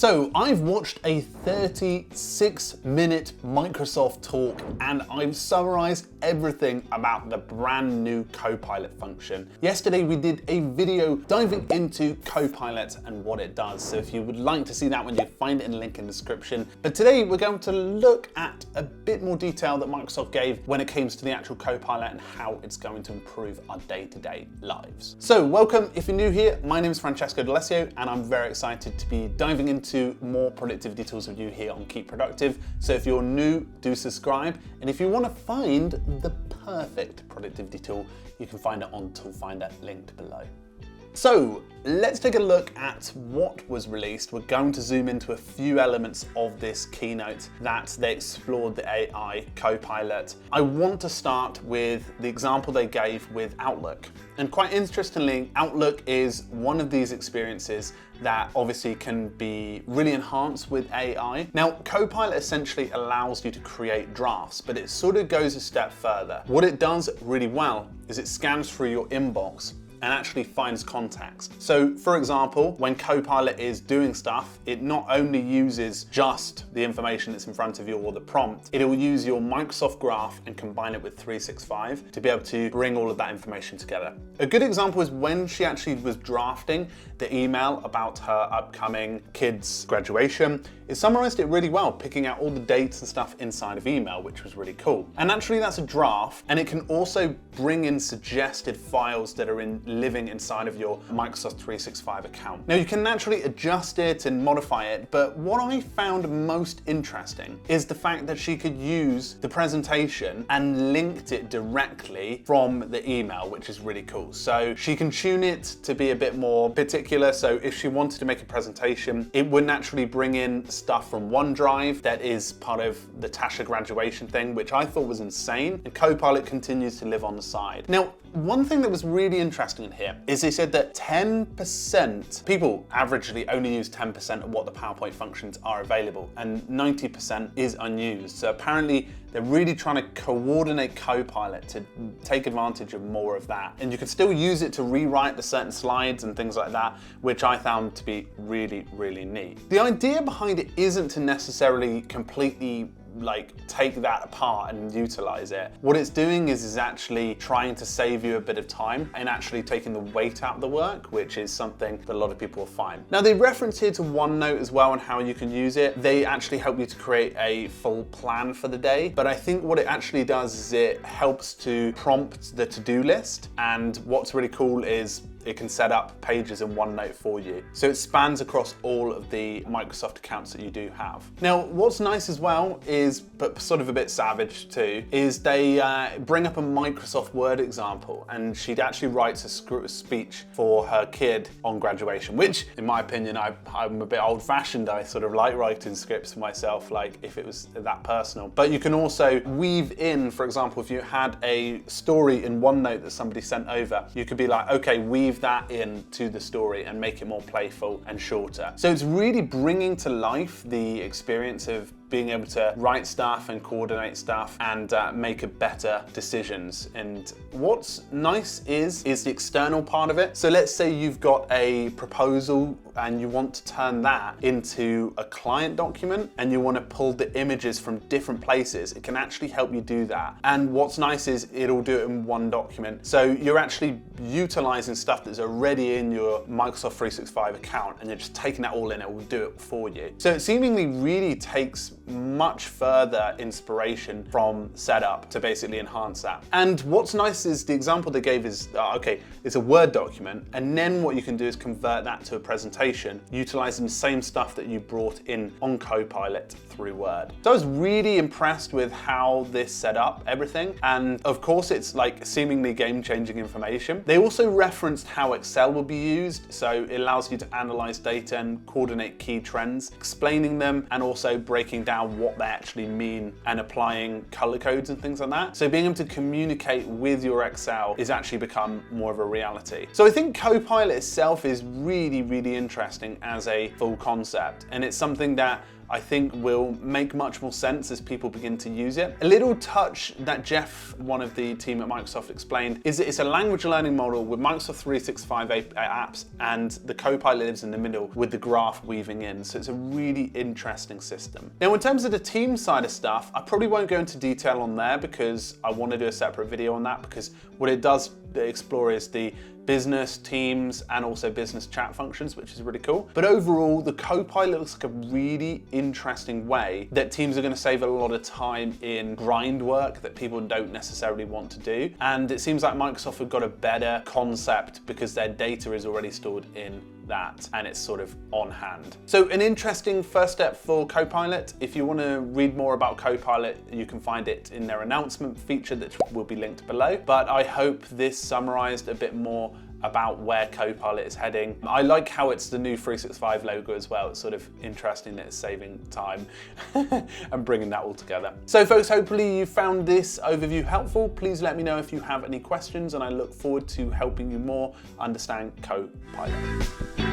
So I've watched a 36-minute Microsoft talk and I've summarized everything about the brand new Copilot function. Yesterday we did a video diving into Copilot and what it does. So if you would like to see that one, you'll find it in the link in the description. But today we're going to look at a bit more detail that Microsoft gave when it comes to the actual Copilot and how it's going to improve our day-to-day lives. So welcome if you're new here. My name is Francesco D'Alessio and I'm very excited to be diving into more productivity tools with you here on Keep Productive. So if you're new, do subscribe. And if you want to find the perfect productivity tool, you can find it on Toolfinder, linked below. So let's take a look at what was released. We're going to zoom into a few elements of this keynote that they explored the AI Copilot. I want to start with the example they gave with Outlook. And quite interestingly, Outlook is one of these experiences that obviously can be really enhanced with AI. Now, Copilot essentially allows you to create drafts, but it sort of goes a step further. What it does really well is it scans through your inbox and actually finds context. So for example, when Copilot is doing stuff, it not only uses just the information that's in front of you or the prompt, it will use your Microsoft Graph and combine it with 365 to be able to bring all of that information together. A good example is when she actually was drafting the email about her upcoming kids' graduation, it summarized it really well, picking out all the dates and stuff inside of email, which was really cool. And naturally that's a draft, and it can also bring in suggested files that are living inside of your Microsoft 365 account. Now you can naturally adjust it and modify it, but what I found most interesting is the fact that she could use the presentation and linked it directly from the email, which is really cool. So she can tune it to be a bit more particular. So if she wanted to make a presentation, it would naturally bring in stuff from OneDrive that is part of the Tasha graduation thing, which I thought was insane. And Copilot continues to live on the side. Now, one thing that was really interesting in here is they said that 10% people averagely only use 10% of what the PowerPoint functions are available, and 90% is unused. So apparently they're really trying to coordinate Copilot to take advantage of more of that. And you can still use it to rewrite the certain slides and things like that, which I found to be really, really neat. The idea behind it isn't to necessarily completely take that apart and utilize it. What it's doing is actually trying to save you a bit of time and actually taking the weight out of the work, which is something that a lot of people will find. Now they reference here to OneNote as well and how you can use it. They actually help you to create a full plan for the day, but I think what it actually does is it helps to prompt the to-do list, and what's really cool is it can set up pages in OneNote for you. So it spans across all of the Microsoft accounts that you do have. Now, what's nice as well is, but sort of a bit savage too, is they bring up a Microsoft Word example, and she actually writes a speech for her kid on graduation, which in my opinion, I'm a bit old fashioned. I sort of like writing scripts for myself, like if it was that personal. But you can also weave in, for example, if you had a story in OneNote that somebody sent over, you could be like, okay, weave that into the story and make it more playful and shorter. So it's really bringing to life the experience of being able to write stuff and coordinate stuff and make better decisions. And what's nice is the external part of it. So let's say you've got a proposal and you want to turn that into a client document and you want to pull the images from different places. It can actually help you do that. And what's nice is it'll do it in one document. So you're actually utilizing stuff that's already in your Microsoft 365 account and you're just taking that all in, it will do it for you. So it seemingly really takes much further inspiration from setup to basically enhance that. And what's nice is the example they gave is, okay, it's a Word document, and then what you can do is convert that to a presentation utilizing the same stuff that you brought in on Copilot through Word. So I was really impressed with how this set up everything, and of course it's like seemingly game-changing information. They also referenced how Excel will be used, so it allows you to analyze data and coordinate key trends, explaining them and also breaking down what they actually mean and applying color codes and things like that. So being able to communicate with your Excel is actually become more of a reality. So I think Copilot itself is really, really interesting as a full concept, and it's something that I think will make much more sense as people begin to use it. A little touch that Jeff, one of the team at Microsoft, explained is that it's a language learning model with Microsoft 365 apps, and the Copilot lives in the middle with the graph weaving in. So it's a really interesting system. Now, in terms of the team side of stuff, I probably won't go into detail on there because I want to do a separate video on that, because what it does explore is the business teams and also business chat functions, which is really cool. But overall, the Copilot looks like a really interesting way that teams are going to save a lot of time in grind work that people don't necessarily want to do. And it seems like Microsoft have got a better concept because their data is already stored in that and it's sort of on hand. So an interesting first step for Copilot. If you want to read more about Copilot, you can find it in their announcement feature that will be linked below. But I hope this summarized a bit more about where Copilot is heading. I like how it's the new 365 logo as well. It's sort of interesting that it's saving time and bringing that all together. So folks, hopefully you found this overview helpful. Please let me know if you have any questions, and I look forward to helping you more understand Copilot.